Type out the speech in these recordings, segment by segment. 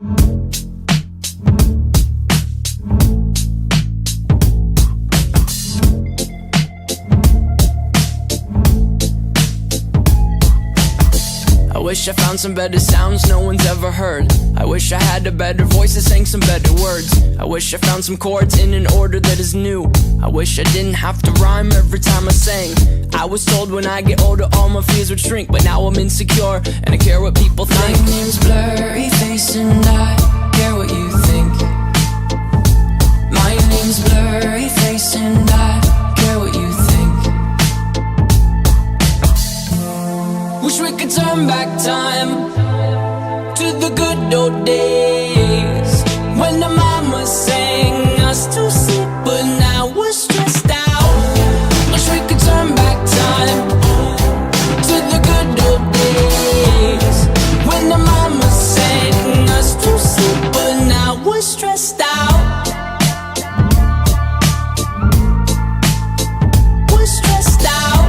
I wish I found some better sounds no one's ever heard. I wish I had a better voice that sang some better words. I wish I found some chords in an order that is new. I wish I didn't have to rhyme every time I sang. I was told when I get older all my fears would shrink, but now I'm insecure and I care what people think. My name's Blurry Face and I care what you think. My name's Blurry Face and I care what you think. Wish we could turn back time to the good old days when the mama sang us to sleep, but now we're stressed out. Wish we could turn back time to the good old days when the mama sang us to sleep, but now we're stressed out. We're stressed out.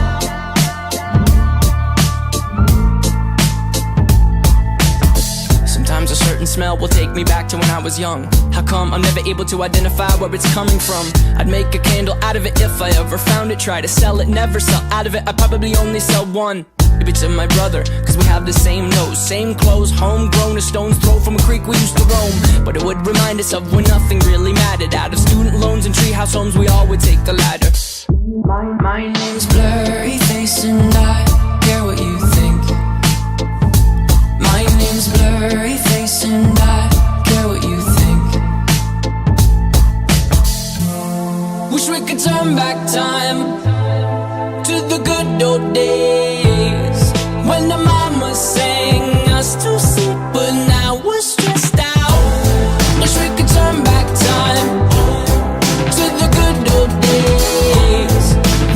Sometimes a certain smell will take me back to when I was young. How come I'm never able to identify where it's coming from? I'd make a candle out of it if I ever found it. Try to sell it, never sell out of it. I'd probably only sell one. Maybe to my brother, cause we have the same nose, same clothes, homegrown, a stone's throw from a creek we used to roam. But it would remind us of when nothing really mattered. Out of student loans and treehouse homes, we all would take the ladder. My name's Blurry Face and I care what you think. My name's Blurry Face and I care what you think. Wish we could turn back time to the good old days when the mama sang us to sleep, but now we're stressed out. Wish we could turn back time to the good old days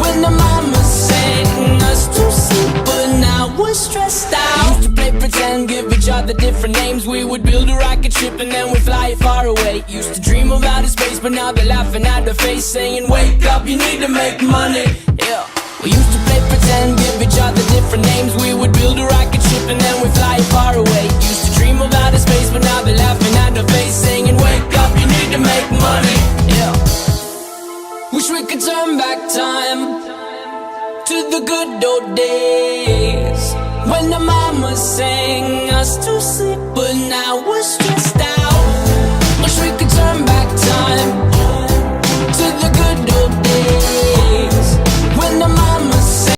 when the mama sang us to sleep, but now we're stressed out. Used to play pretend, give each other different names. We would build a rocket ship and then we'd fly it far away. Used to dream of outer space, but now they're laughing at our face, saying wake up, you need to make money. Yeah. We used to play pretend, give each other different names. We would build a rocket ship and then we'd fly it far away. Used to dream of outer space, but now they're laughing at our face, saying wake up, you need to make money. Yeah. Wish we could turn back time to the good old days when the mama sang us to sleep, but now we're stressed